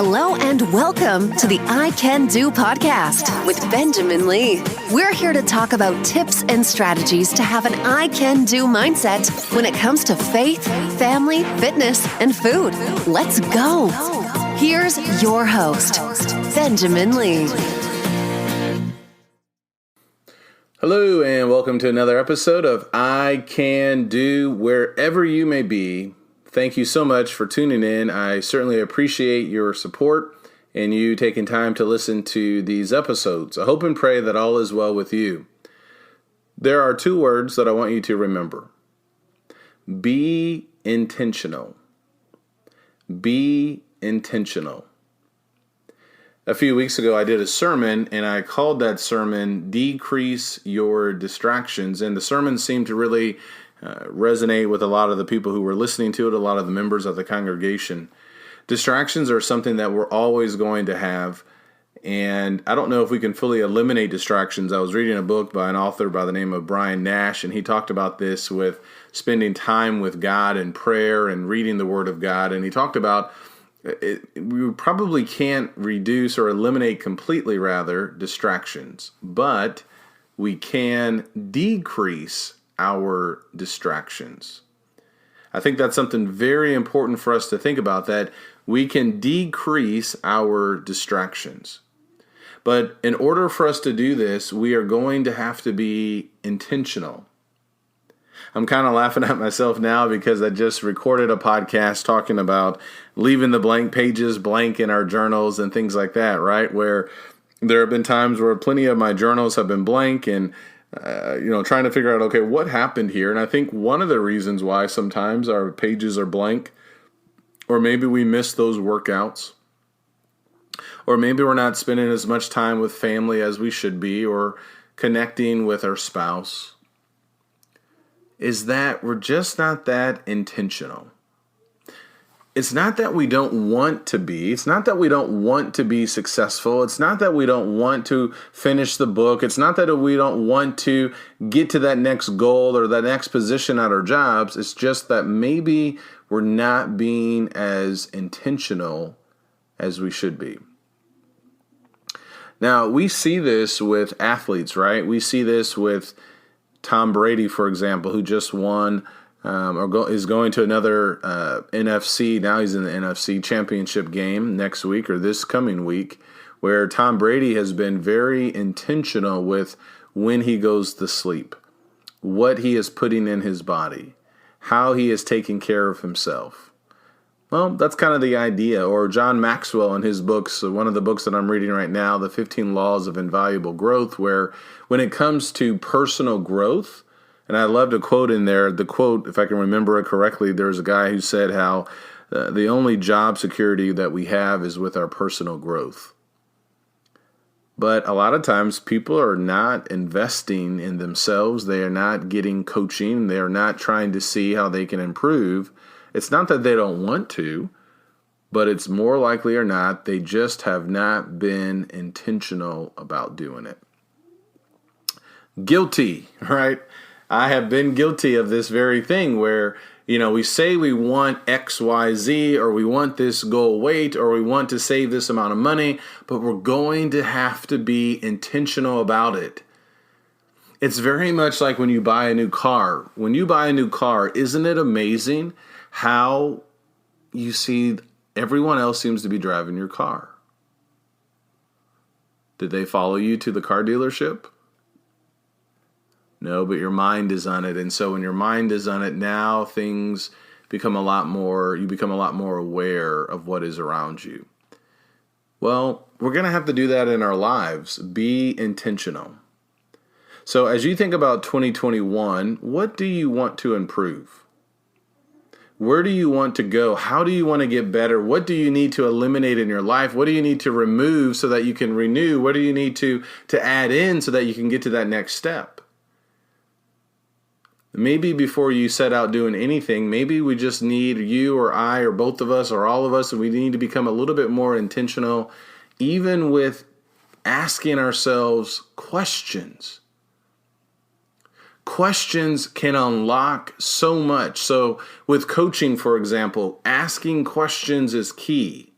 Hello and welcome to the I Can Do podcast with Benjamin Lee. We're here to talk about tips and strategies to have an I Can Do mindset when it comes to faith, family, fitness, and food. Let's go. Here's your host, Benjamin Lee. Hello and welcome to another episode of I Can Do wherever you may be. Thank you so much for tuning in. I certainly appreciate your support and you taking time to listen to these episodes. I hope and pray that all is well with you. There are two words that I want you to remember. Be intentional. Be intentional. A few weeks ago, I did a sermon, and I called that sermon, Decrease Your Distractions. And the sermon seemed to really resonate with a lot of the people who were listening to it, a lot of the members of the congregation. Distractions are something that we're always going to have, and I don't know if we can fully eliminate distractions. I was reading a book by an author by the name of Brian Nash, and he talked about this with spending time with God and prayer and reading the Word of God, and he talked about we probably can't reduce or eliminate completely, rather, distractions, but we can decrease our distractions. I think that's something very important for us to think about, that we can decrease our distractions. But in order for us to do this, we are going to have to be intentional. I'm kind of laughing at myself now because I just recorded a podcast talking about leaving the blank pages blank in our journals and things like that, right? Where there have been times where plenty of my journals have been blank and trying to figure out, okay, what happened here? And I think one of the reasons why sometimes our pages are blank, or maybe we miss those workouts, or maybe we're not spending as much time with family as we should be, or connecting with our spouse, is that we're just not that intentional. It's not that we don't want to be. It's not that we don't want to be successful. It's not that we don't want to finish the book. It's not that we don't want to get to that next goal or that next position at our jobs. It's just that maybe we're not being as intentional as we should be. Now, we see this with athletes, right? We see this with Tom Brady, for example, who just won is going to another NFC. Now he's in the NFC championship game next week or this coming week, where Tom Brady has been very intentional with when he goes to sleep, what he is putting in his body, how he is taking care of himself. Well, that's kind of the idea. Or John Maxwell in his books, one of the books that I'm reading right now, The 15 Laws of Invaluable Growth, where when it comes to personal growth, and I loved a quote in there. The quote, if I can remember it correctly, there's a guy who said how the only job security that we have is with our personal growth. But a lot of times people are not investing in themselves. They are not getting coaching. They are not trying to see how they can improve. It's not that they don't want to, but it's more likely or not, they just have not been intentional about doing it. Guilty, right? I have been guilty of this very thing where, we say we want X, Y, Z, or we want this goal weight, or we want to save this amount of money, but we're going to have to be intentional about it. It's very much like when you buy a new car. When you buy a new car, isn't it amazing how you see everyone else seems to be driving your car? Did they follow you to the car dealership? No, but your mind is on it. And so when your mind is on it, now things become you become a lot more aware of what is around you. Well, we're going to have to do that in our lives. Be intentional. So as you think about 2021, what do you want to improve? Where do you want to go? How do you want to get better? What do you need to eliminate in your life? What do you need to remove so that you can renew? What do you need to add in so that you can get to that next step? Maybe before you set out doing anything, maybe we just need you or I or both of us or all of us, and we need to become a little bit more intentional, even with asking ourselves questions. Questions can unlock so much. So with coaching, for example, asking questions is key.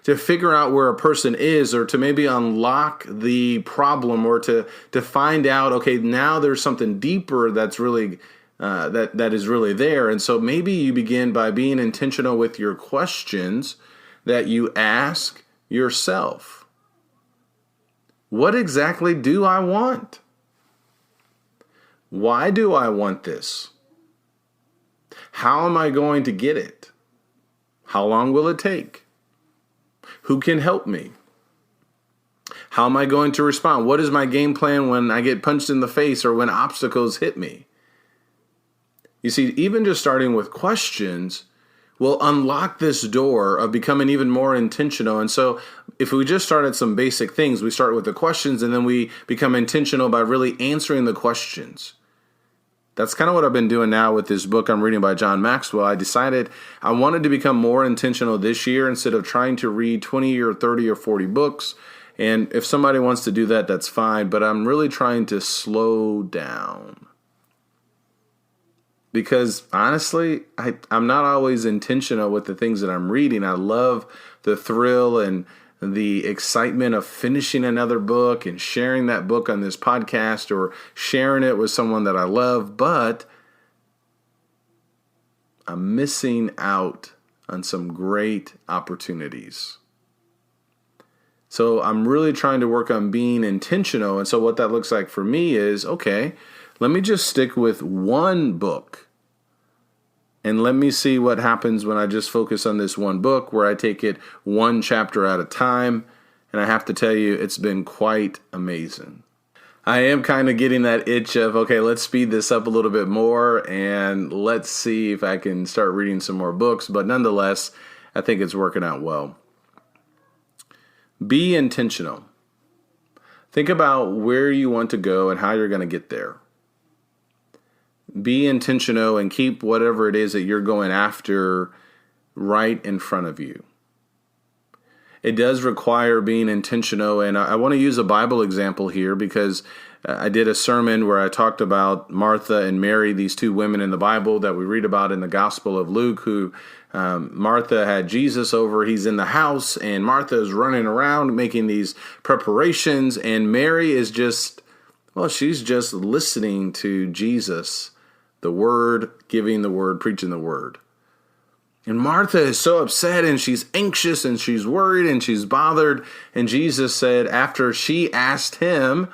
figure out where a person is, or to maybe unlock the problem, or to find out, okay, now there's something deeper that's really that is really there. And so maybe you begin by being intentional with your questions that you ask yourself. What exactly do I want? Why do I want this? How am I going to get it? How long will it take? Who can help me? How am I going to respond? What is my game plan when I get punched in the face or when obstacles hit me? You see, even just starting with questions will unlock this door of becoming even more intentional. And so if we just start at some basic things, we start with the questions and then we become intentional by really answering the questions. That's kind of what I've been doing now with this book I'm reading by John Maxwell. I decided I wanted to become more intentional this year instead of trying to read 20 or 30 or 40 books. And if somebody wants to do that, that's fine. But I'm really trying to slow down. Because honestly, I'm not always intentional with the things that I'm reading. I love the thrill and the excitement of finishing another book and sharing that book on this podcast or sharing it with someone that I love, but I'm missing out on some great opportunities. So I'm really trying to work on being intentional. And so what that looks like for me is, okay, let me just stick with one book. And let me see what happens when I just focus on this one book, where I take it one chapter at a time. And I have to tell you, it's been quite amazing. I am kind of getting that itch of, okay, let's speed this up a little bit more and let's see if I can start reading some more books. But nonetheless, I think it's working out well. Be intentional. Think about where you want to go and how you're going to get there. Be intentional and keep whatever it is that you're going after right in front of you. It does require being intentional, and I want to use a Bible example here because I did a sermon where I talked about Martha and Mary, these two women in the Bible that we read about in the Gospel of Luke, who Martha had Jesus over. He's in the house, and Martha is running around making these preparations, and Mary is just, she's just listening to Jesus, the Word, giving the Word, preaching the Word. And Martha is so upset, and she's anxious, and she's worried, and she's bothered. And Jesus said, after she asked him,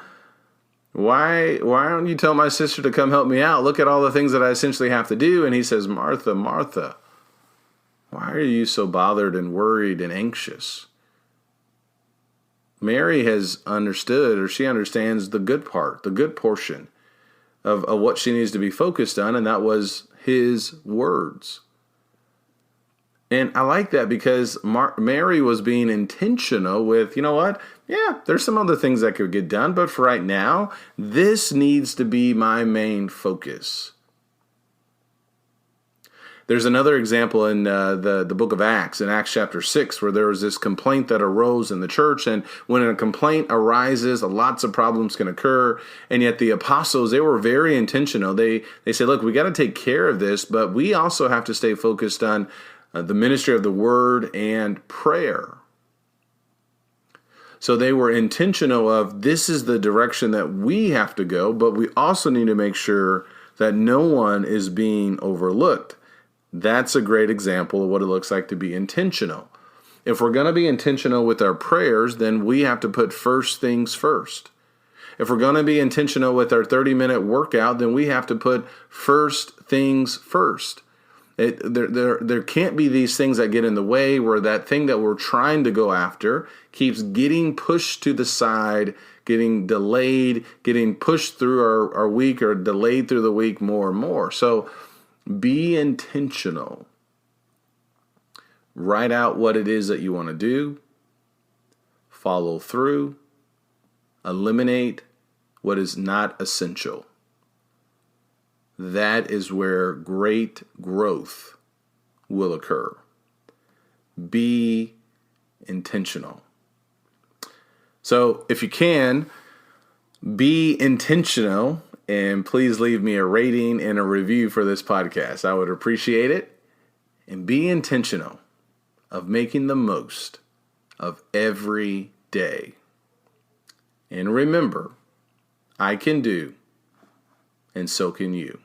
why don't you tell my sister to come help me out? Look at all the things that I essentially have to do. And he says, Martha, Martha, why are you so bothered and worried and anxious? Mary has understood, or she understands the good part, the good portion of what she needs to be focused on, and that was his words. And I like that because Mary was being intentional with, you know what? Yeah, there's some other things that could get done, but for right now, this needs to be my main focus. There's another example in the book of Acts, in Acts chapter 6, where there was this complaint that arose in the church. And when a complaint arises, lots of problems can occur. And yet the apostles, they were very intentional. They said, look, we got to take care of this, but we also have to stay focused on the ministry of the word and prayer. So they were intentional of, this is the direction that we have to go, but we also need to make sure that no one is being overlooked. That's a great example of what it looks like to be intentional. If we're going to be intentional with our prayers, then we have to put first things first. If we're going to be intentional with our 30-minute workout, then we have to put first things first. There can't be these things that get in the way, where that thing that we're trying to go after keeps getting pushed to the side, getting delayed, getting pushed through our week, or delayed through the week more and more. So be intentional. Write out what it is that you want to do. Follow through. Eliminate what is not essential. That is where great growth will occur. Be intentional. So if you can, be intentional, and please leave me a rating and a review for this podcast. I would appreciate it. And be intentional of making the most of every day. And remember, I can do, and so can you.